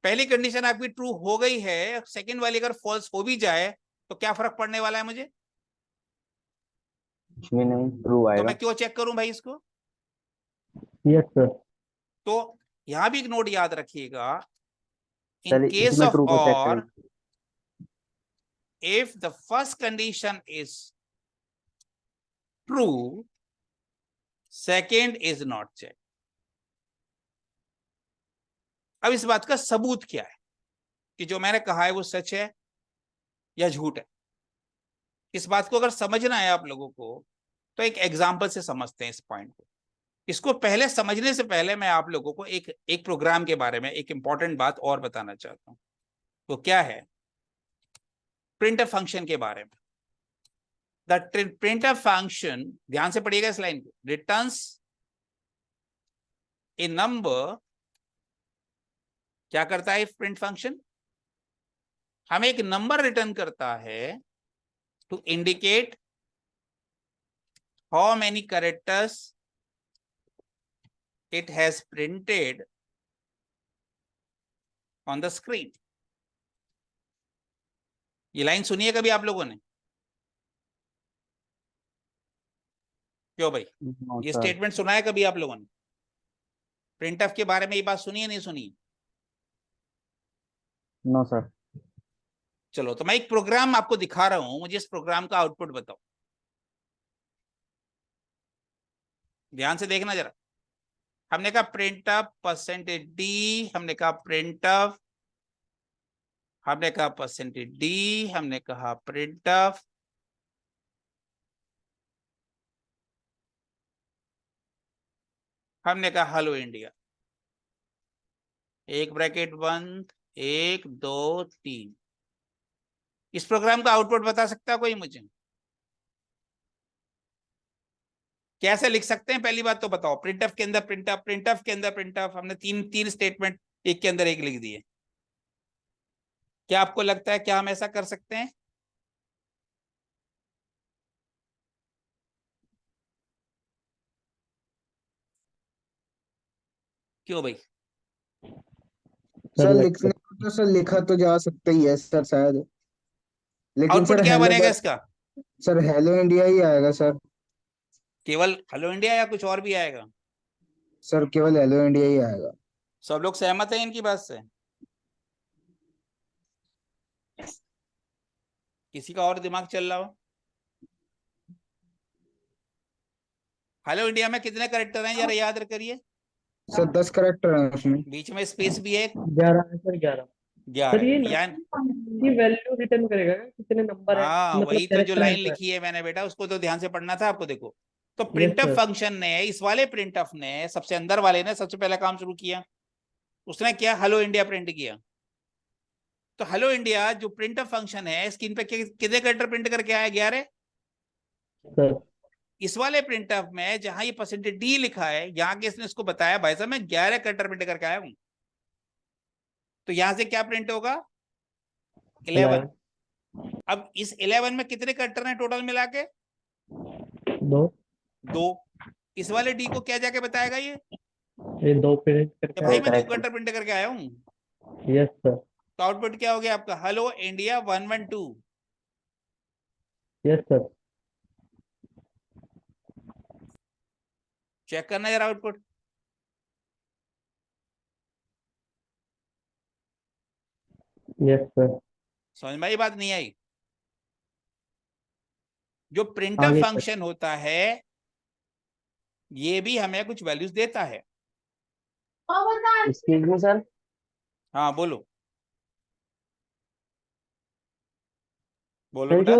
[SPEAKER 1] पहली कंडीशन आपकी ट्रू हो गई है, सेकंड वाली अगर फॉल्स हो भी जाए तो क्या फर्क पड़ने वाला है मुझे,
[SPEAKER 5] कुछ भी नहीं, true
[SPEAKER 1] तो
[SPEAKER 5] आएगा।
[SPEAKER 1] मैं क्यों चेक करूं भाई इसको।
[SPEAKER 3] Yes sir.
[SPEAKER 1] तो यहां भी एक नोट याद रखिएगा, इन
[SPEAKER 5] चलिए
[SPEAKER 1] केस
[SPEAKER 5] इसमें
[SPEAKER 1] ऑफ
[SPEAKER 5] true को check
[SPEAKER 1] और
[SPEAKER 5] करें।
[SPEAKER 1] if the first condition is true, second is not checked। अब इस बात का सबूत क्या है कि जो मैंने कहा है वो सच है या झूठ है। इस बात को अगर समझना है आप लोगों को तो एक एग्जाम्पल से समझते हैं इस पॉइंट को। इसको पहले समझने से पहले मैं आप लोगों को एक प्रोग्राम के बारे में एक इंपॉर्टेंट बात और बताना चाहता हूं, तो क्या है, प्रिंटफ फंक्शन के बारे में। द प्रिंटफ फंक्शन, ध्यान से पढ़िएगा इस लाइन को, रिटर्न्स ए नंबर। क्या करता है प्रिंट फंक्शन, हमें एक नंबर रिटर्न करता है to indicate how many characters it has printed on the screen। ये लाइन सुनी है कभी आप लोगों ने? क्यों भाई,
[SPEAKER 5] नो
[SPEAKER 1] ये
[SPEAKER 5] सर।
[SPEAKER 1] स्टेटमेंट सुना है कभी आप लोगों ने? प्रिंट ऑफ के बारे में ये बात सुनी है नहीं सुनी?
[SPEAKER 5] No sir.
[SPEAKER 1] चलो तो मैं एक प्रोग्राम आपको दिखा रहा हूं, मुझे इस प्रोग्राम का आउटपुट बताओ। ध्यान से देखना जरा। हमने कहा प्रिंट ऑफ परसेंटेज डी, हमने कहा प्रिंट ऑफ, हमने कहा परसेंटेज डी, हमने कहा प्रिंट ऑफ, हमने कहा हेलो इंडिया, एक ब्रैकेट बंद, 1 2 3। इस प्रोग्राम का आउटपुट बता सकता है कोई मुझे? कैसे लिख सकते हैं पहली बात तो बताओ। प्रिंट ऑफ के अंदर प्रिंट ऑफ, प्रिंट ऑफ के अंदर प्रिंट ऑफ, हमने तीन तीन स्टेटमेंट एक के अंदर एक लिख दिए। क्या आपको लगता है क्या हम ऐसा कर सकते हैं? क्यों भाई?
[SPEAKER 3] सर
[SPEAKER 4] सर
[SPEAKER 3] लगता
[SPEAKER 4] लिखने को तो सर लिखा तो जा सकता ही है सर शायद, लेकिन
[SPEAKER 1] आउटपुट
[SPEAKER 4] सर
[SPEAKER 1] क्या
[SPEAKER 4] हेलो
[SPEAKER 1] बनेगा इसका?
[SPEAKER 4] सर हेलो इंडिया ही आएगा सर।
[SPEAKER 1] केवल हेलो इंडिया या कुछ और भी आएगा?
[SPEAKER 4] सर केवल हेलो इंडिया ही आएगा।
[SPEAKER 1] सब लोग सहमत हैं इनकी बात से? किसी का और दिमाग चल रहा हो? हेलो इंडिया में कितने कैरेक्टर हैं जरा याद करिए।
[SPEAKER 4] सर 10 करेक्टर हैं उसमें।
[SPEAKER 1] बीच में स्पेस भी है
[SPEAKER 3] 11 है सर, 11। सर
[SPEAKER 1] 11।
[SPEAKER 3] ये
[SPEAKER 1] यानी
[SPEAKER 3] वैल्यू रिटर्न करेगा क्या? कितने नंबर है,
[SPEAKER 1] हाँ,
[SPEAKER 3] मतलब
[SPEAKER 1] वही तो जो
[SPEAKER 3] कैरेक्टर
[SPEAKER 1] लाइन
[SPEAKER 3] है?
[SPEAKER 1] लिखी है मैंने बेटा उसको तो ध्यान से पढ़ना था आपको। देखो तो
[SPEAKER 3] यस
[SPEAKER 1] प्रिंटफ
[SPEAKER 3] सर।
[SPEAKER 1] फंक्शन ने, इस वाले प्रिंटफ ने, सबसे अंदर वाले ने सबसे पहला काम शुरू किया। उसने क्या, हेलो इंडिया प्रिंट किया। तो हेलो इंडिया जो प्रिंटफ फंक्शन है, स्क्रीन पे कितने कैरेक्टर प्रिंट करके आया? 11।
[SPEAKER 3] सर
[SPEAKER 1] इस वाले प्रिंटफ में जहां ये परसेंटेज डी लिखा है, यहाँ के इसने इसको बताया भाई साहब मैं 11 कैरेक्टर प्रिंट करके आया हूं। तो यहां से क्या प्रिंट होगा? 11। अब इस 11 में कितने कैरेक्टर हैं टोटल मिला के?
[SPEAKER 3] 2।
[SPEAKER 1] 2। इस वाले डी को क्या जाके बताएगा
[SPEAKER 3] ये 2 प्रिंट
[SPEAKER 1] कि
[SPEAKER 3] करके
[SPEAKER 1] भाई
[SPEAKER 3] आया।
[SPEAKER 1] मैं 2 कैरेक्टर प्रिंट करके आया हूं।
[SPEAKER 3] Yes sir.
[SPEAKER 1] तो आउटपुट क्या हो गया आपका? Hello India 112।
[SPEAKER 3] Yes sir.
[SPEAKER 1] Check करना जरा आउटपुट।
[SPEAKER 3] Yes sir.
[SPEAKER 1] समझ में आई बात नहीं आई? जो प्रिंटफ
[SPEAKER 3] आगे सर।
[SPEAKER 1] फंक्शन होता है ये भी हमें कुछ वैल्यूज देता है।
[SPEAKER 5] Excuse me sir.
[SPEAKER 1] हाँ बोलो, बोलो
[SPEAKER 5] सर
[SPEAKER 1] बेटा।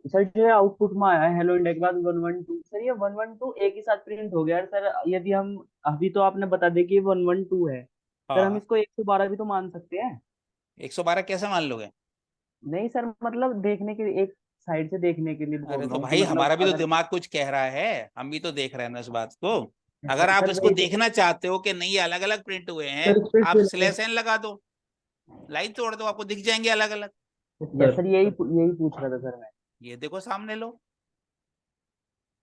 [SPEAKER 5] जो ये आउटपुट में आया है हेलो इंडिया के बाद 112, सर ये 112 एक ही साथ प्रिंट हो गया है सर। यदि हम अभी तो आपने बता दिया कि ये 112 है, सर हम
[SPEAKER 1] हाँ,
[SPEAKER 5] इसको 112 भी तो मान सकते हैं।
[SPEAKER 1] 112 कैसे मान लोगे?
[SPEAKER 5] नहीं सर, मतलब देखने के लिए, एक साइड से देखने के लिए बोल
[SPEAKER 1] अरे
[SPEAKER 5] रहा
[SPEAKER 1] तो
[SPEAKER 5] हूँ कि
[SPEAKER 1] भाई
[SPEAKER 5] मतलब
[SPEAKER 1] हमारा भी तो
[SPEAKER 5] अगर
[SPEAKER 1] दिमाग कुछ कह रहा है, हम भी तो देख रहे हैं ना इस बात को। अगर आप
[SPEAKER 5] सर
[SPEAKER 1] इसको
[SPEAKER 5] वही
[SPEAKER 1] देखना चाहते हो कि नहीं अलग अलग प्रिंट हुए हैं,
[SPEAKER 3] सर
[SPEAKER 1] आप
[SPEAKER 3] स्पेस
[SPEAKER 1] स्लैश एन लगा दो, लाइन तोड़ दो, आपको दिख जाएंगे अलग अलग।
[SPEAKER 5] यस सर, यही यही पूछ रहा था सर मैं।
[SPEAKER 1] ये देखो सामने लो,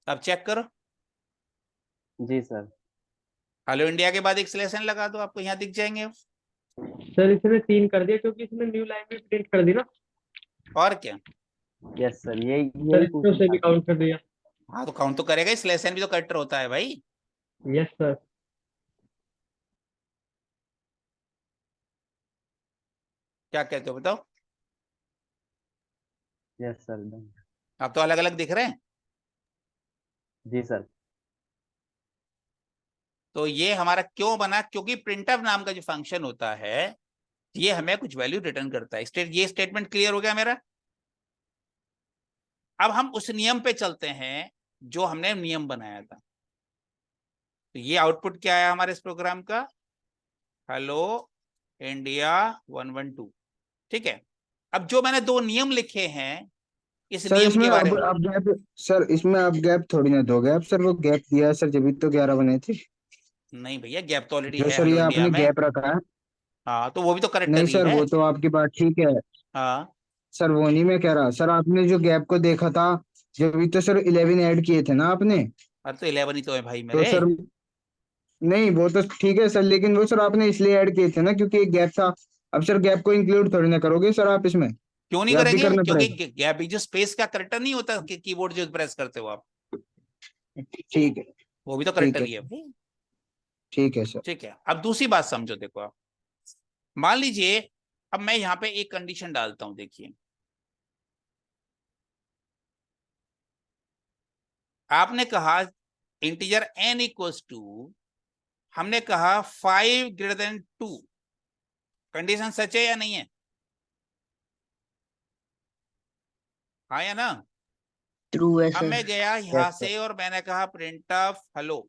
[SPEAKER 1] अब चेक करो।
[SPEAKER 5] जी सर।
[SPEAKER 1] हेलो इंडिया के बाद एक स्लैश एन लगा दो, आपको यहाँ दिख जाएंगे।
[SPEAKER 3] सर इसने 3 कर दिया क्योंकि इसने न्यू लाइन में प्रिंट कर दी ना।
[SPEAKER 1] और क्या?
[SPEAKER 5] यस सर, यही
[SPEAKER 3] सर
[SPEAKER 5] यही
[SPEAKER 3] इसने
[SPEAKER 5] पूछना
[SPEAKER 3] उसे भी
[SPEAKER 5] था।
[SPEAKER 3] काउंट कर दिया।
[SPEAKER 1] हाँ तो काउंट तो करेगा, स्लैश एन भी तो करेक्टर होता है भाई।
[SPEAKER 3] Yes sir.
[SPEAKER 1] क्या कहते हो बताओ?
[SPEAKER 5] Yes sir.
[SPEAKER 1] अब तो अलग अलग दिख रहे हैं।
[SPEAKER 5] जी सर।
[SPEAKER 1] तो ये हमारा क्यों बना? क्योंकि प्रिंटफ नाम का जो फंक्शन होता है ये हमें कुछ वैल्यू रिटर्न करता है। ये स्टेटमेंट क्लियर हो गया मेरा? अब हम उस नियम पे चलते हैं जो हमने नियम बनाया था। तो ये आउटपुट क्या है हमारे इस प्रोग्राम का? Hello India 112। ठीक है। अब जो मैंने 2 नियम लिखे हैं इस
[SPEAKER 4] सर
[SPEAKER 1] नियम
[SPEAKER 4] इसमें
[SPEAKER 1] के बारे
[SPEAKER 4] अब
[SPEAKER 1] में।
[SPEAKER 4] अब गैप, सर इसमें अब गैप थोड़ी ना दोगे आप सर, वो गैप दिया है सर जब तो 11 बने थे।
[SPEAKER 1] नहीं भैया, गैप तो ऑलरेडी
[SPEAKER 4] जो
[SPEAKER 1] है
[SPEAKER 4] सर
[SPEAKER 1] हेलो
[SPEAKER 4] ये
[SPEAKER 1] इंडिया
[SPEAKER 4] आपने
[SPEAKER 1] में।
[SPEAKER 4] गैप रखा है।
[SPEAKER 1] हाँ तो वो भी तो करेक्टर
[SPEAKER 4] नहीं
[SPEAKER 1] ही
[SPEAKER 4] सर
[SPEAKER 1] है।
[SPEAKER 4] वो तो आपकी बात ठीक है
[SPEAKER 1] हाँ
[SPEAKER 4] सर, वो नहीं मैं कह रहा सर, आपने जो गैप को देखा था जब तो सर 11 ऐड किए थे ना आपने।
[SPEAKER 1] अरे तो 11 ही तो है भाई
[SPEAKER 4] तो
[SPEAKER 1] मेरे।
[SPEAKER 4] सर नहीं वो तो ठीक है सर, लेकिन वो सर आपने इसलिए ऐड किए थे ना क्योंकि एक गैप था। अब सर गैप को इंक्लूड थोड़ी ना करोगे सर आप इसमें।
[SPEAKER 1] क्यों नहीं
[SPEAKER 3] गैप भी
[SPEAKER 1] करेंगे?
[SPEAKER 3] करना
[SPEAKER 1] क्योंकि
[SPEAKER 3] पड़ेगा।
[SPEAKER 1] गैप जो स्पेस का करेक्टर नहीं होता कि कीबोर्ड जो प्रेस करते हो आप,
[SPEAKER 4] ठीक है,
[SPEAKER 1] वो भी तो
[SPEAKER 4] ठीक
[SPEAKER 1] करेक्टर
[SPEAKER 4] है
[SPEAKER 1] ही है
[SPEAKER 4] सर,
[SPEAKER 1] भाई।
[SPEAKER 4] ठीक है सर।
[SPEAKER 1] ठीक है, अब दूसरी बात समझो, देखो आप मान लीजिए, अब मैं यहाँ पे एक कंडीशन डालता हूं, देखिए आपने कहा इंटीजर n इक्वल्स टू, हमने कहा 5 ग्रेटर देन 2, कंडीशन सच है या नहीं है? हाँ या ना?
[SPEAKER 6] ट्रू है
[SPEAKER 1] अब
[SPEAKER 6] सर।
[SPEAKER 1] मैं गया यहाँ
[SPEAKER 3] Yes, sir.
[SPEAKER 1] से और मैंने कहा प्रिंट ऑफ हेलो,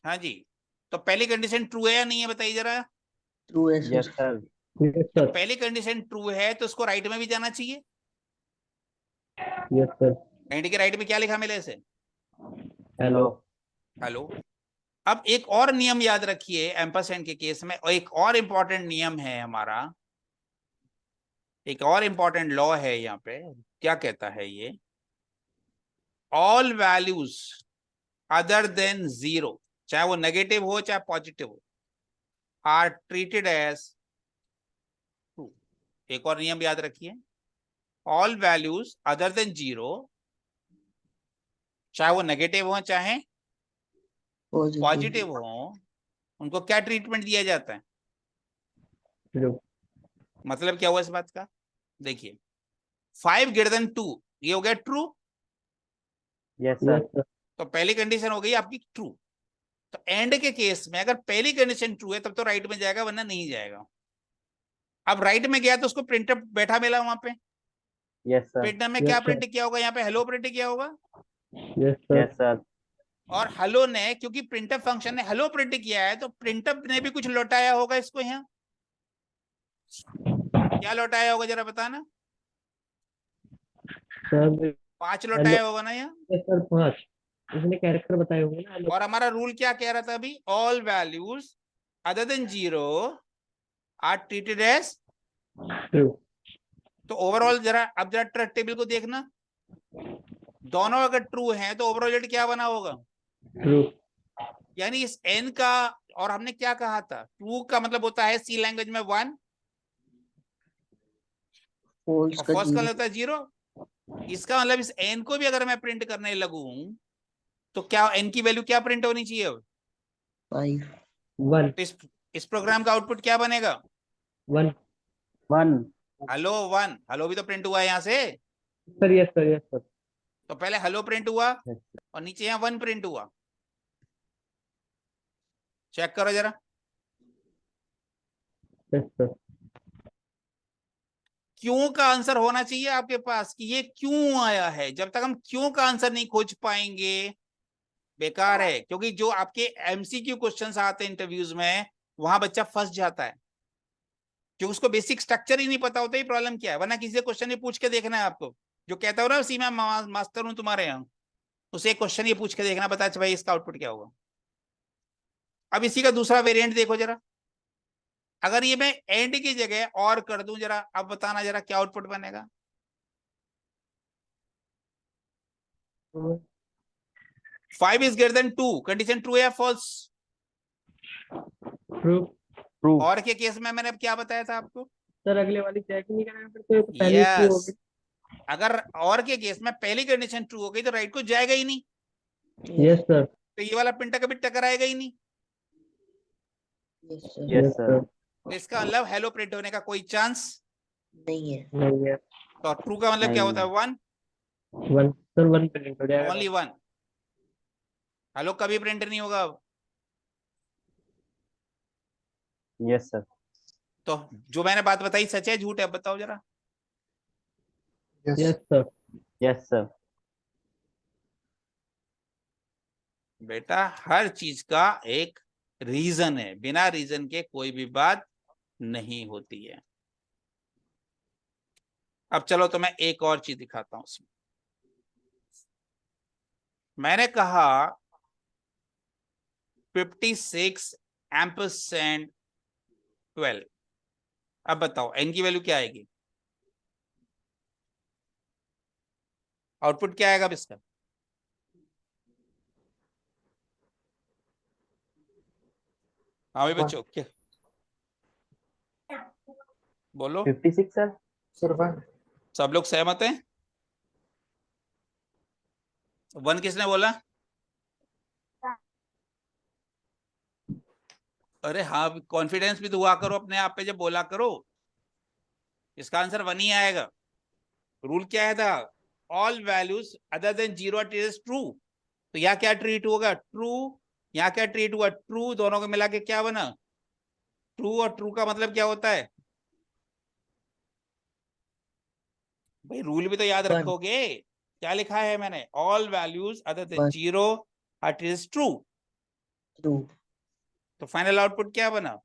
[SPEAKER 1] हाँ जी, तो पहली कंडीशन ट्रू है या नहीं है बताइए जरा?
[SPEAKER 6] ट्रू है
[SPEAKER 5] यस
[SPEAKER 6] सर।
[SPEAKER 5] सर।
[SPEAKER 3] यस
[SPEAKER 1] जब
[SPEAKER 3] सर।
[SPEAKER 1] पहली कंडीशन ट्रू है तो उसको राइट में भी जाना चाहिए।
[SPEAKER 3] Yes sir.
[SPEAKER 1] एंड के राइट में क्या लिखा मिले से?
[SPEAKER 3] हेलो।
[SPEAKER 1] हेलो। अब एक और नियम याद रखिए एम्परसेंड के केस में, और एक और इंपॉर्टेंट नियम है हमारा, एक और इंपॉर्टेंट लॉ है यहाँ पे, क्या कहता है ये? ऑल वैल्यूज अदर देन 0, चाहे वो नेगेटिव हो चाहे पॉजिटिव हो, आर ट्रीटेड एज ट्रू। एक और नियम याद रखिए, ऑल वैल्यूज अदर देन 0, चाहे वो नेगेटिव हो चाहे
[SPEAKER 6] पॉजिटिव।
[SPEAKER 1] पॉजिटिव हो, उनको क्या ट्रीटमेंट दिया जाता है?
[SPEAKER 3] ट्रू।
[SPEAKER 1] मतलब क्या हुआ इस बात का? देखिए 5 ग्रेटर देन 2, ये हो गया true,
[SPEAKER 5] yes
[SPEAKER 3] yes
[SPEAKER 5] sir.
[SPEAKER 3] Sir.
[SPEAKER 1] तो पहली कंडीशन हो गई आपकी ट्रू। तो एंड के केस में अगर पहली कंडीशन ट्रू है तब तो राइट में जाएगा, वरना नहीं जाएगा। अब राइट में गया तो उसको प्रिंटर बैठा मिला वहां पे,
[SPEAKER 5] यस सर।
[SPEAKER 1] प्रिंटर में
[SPEAKER 3] Yes,
[SPEAKER 1] क्या
[SPEAKER 3] sir.
[SPEAKER 1] प्रिंट किया होगा? यहाँ पे हेलो प्रिंट किया होगा,
[SPEAKER 3] यस सर।
[SPEAKER 5] Yes sir.
[SPEAKER 1] और हेलो ने, क्योंकि प्रिंटअप फंक्शन ने हेलो प्रिंट किया है, तो प्रिंटअप ने भी कुछ लौटाया होगा इसको यहाँ। क्या लौटाया होगा जरा बताना?
[SPEAKER 3] Sir
[SPEAKER 1] 5
[SPEAKER 3] hello.
[SPEAKER 1] लौटाया होगा ना यहाँ।
[SPEAKER 3] यस सर 5 इसने कैरेक्टर बताए होंगे ना। हेलो।
[SPEAKER 1] और हमारा रूल क्या कह रहा था अभी? All values other than 0 are treated as.
[SPEAKER 3] True.
[SPEAKER 1] तो ओवरऑल जरा, अब जरा ट्रक टेबल को देखना, दोनों अगर ट्रू हैं तो ओवरऑल रिजल्ट क्या बना होगा?
[SPEAKER 3] ट्रू।
[SPEAKER 1] यानी इस n का, और हमने क्या कहा था, ट्रू का मतलब होता है सी लैंग्वेज में 1,
[SPEAKER 6] फॉल्स
[SPEAKER 1] और
[SPEAKER 6] का
[SPEAKER 1] फॉल्स का
[SPEAKER 6] 0।
[SPEAKER 1] होता है 0। इसका मतलब इस n को भी अगर मैं प्रिंट करने लगूं तो क्या n की वैल्यू क्या प्रिंट होनी चाहिए? अब
[SPEAKER 6] 5।
[SPEAKER 3] 1
[SPEAKER 1] तो इस प्रोग्राम का आउटपुट क्या बनेगा?
[SPEAKER 3] 1
[SPEAKER 5] 1।
[SPEAKER 1] हेलो 1, हेलो भी तो प्रिंट हुआ है यहाँ से,
[SPEAKER 3] sir. Yes sir. Yes sir.
[SPEAKER 1] तो पहले हेलो प्रिंट हुआ और नीचे यहाँ 1 प्रिंट हुआ। चेक करो जरा,
[SPEAKER 3] यस सर।
[SPEAKER 1] क्यों का आंसर होना चाहिए आपके पास कि ये क्यों आया है। जब तक हम क्यों का आंसर नहीं खोज पाएंगे बेकार है, क्योंकि जो आपके एमसीक्यू क्वेश्चंस आते हैं इंटरव्यूज में, वहां बच्चा फंस जाता है, क्योंकि उसको बेसिक स्ट्रक्चर ही नहीं पता होता ही प्रॉब्लम क्या है। वरना किसी से क्वेश्चन ये पूछ के देखना है आपको, जो कहता हो ना उसी में मास्टर हूं तुम्हारे यहाँ, उसे क्वेश्चन ये पूछ के देखना, बता भाई इसका आउटपुट क्या होगा। अब इसी का दूसरा वेरिएंट देखो जरा, अगर ये मैं एंड की जगह और कर दूं जरा, अब बताना जरा क्या आउटपुट बनेगा? 5 is greater than 2, condition true है फॉल्स?
[SPEAKER 3] ट्रू।
[SPEAKER 5] ट्रू।
[SPEAKER 1] और के केस में मैंने अब क्या बताया था आपको?
[SPEAKER 3] सर अगले वाली चेक नहीं करेंगे फिर तो ये तो पहले ही ट्रू हो
[SPEAKER 1] यस,
[SPEAKER 3] गई।
[SPEAKER 1] अगर और के केस में पहली कंडीशन ट्रू हो गई तो राइट को जाएगा ही नहीं,
[SPEAKER 3] यस सर।
[SPEAKER 1] तो ये वाला प्रिंटर कभी टकराएगा ही नहीं।
[SPEAKER 6] Yes sir.
[SPEAKER 5] Yes
[SPEAKER 3] yes
[SPEAKER 5] sir.
[SPEAKER 3] Sir.
[SPEAKER 1] तो इसका मतलब हेलो प्रिंट होने का कोई चांस,
[SPEAKER 6] नहीं है।
[SPEAKER 3] नहीं है।
[SPEAKER 1] तो ट्रू का मतलब क्या
[SPEAKER 5] नहीं
[SPEAKER 1] होता है? 1,
[SPEAKER 3] 1 सर 1 प्रिंट हो जाएगा।
[SPEAKER 1] ओनली 1। हेलो कभी प्रिंट नहीं होगा अब।
[SPEAKER 5] Yes sir.
[SPEAKER 1] तो जो मैंने बात बताई सच है झूठ है, अब बताओ जरा।
[SPEAKER 3] Yes sir.
[SPEAKER 5] Yes sir.
[SPEAKER 1] बेटा हर चीज का एक रीजन है, बिना रीजन के कोई भी बात नहीं होती है। अब चलो तो मैं एक और चीज दिखाता हूं उसमें। मैंने कहा 56 एम्परसेंड 12, अब बताओ n की वैल्यू क्या आएगी? आउटपुट क्या आएगा अब इसका? हाँ भाई बच्चों, क्या बोलो
[SPEAKER 5] 56 सर।
[SPEAKER 3] सर 1
[SPEAKER 1] सब लोग सहमत हैं? 1 किसने बोला? अरे हाँ, कॉन्फिडेंस भी तो हुआ करो अपने आप पे जब बोला करो। इसका आंसर 1 ही आएगा। रूल क्या है था? All values other than 0 is true. तो यहाँ क्या ट्रीट होगा? ट्रू। यहाँ क्या ट्रीट हुआ? ट्रू। दोनों को मिला के क्या बना? ट्रू। और ट्रू का मतलब क्या होता है भाई? रूल भी तो याद
[SPEAKER 6] 1
[SPEAKER 1] रखोगे। क्या लिखा है मैंने? All values other then
[SPEAKER 6] 1
[SPEAKER 1] 0 is true.
[SPEAKER 6] True
[SPEAKER 1] तो फाइनल आउटपुट क्या बना?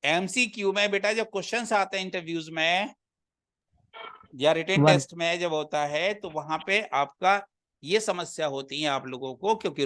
[SPEAKER 1] एमसीक्यू में बेटा जब क्वेश्चंस आते हैं इंटरव्यूज में या रिटन
[SPEAKER 5] 1
[SPEAKER 1] टेस्ट में जब होता है तो वहां पे आपका ये समस्या होती है आप लोगों को, क्योंकि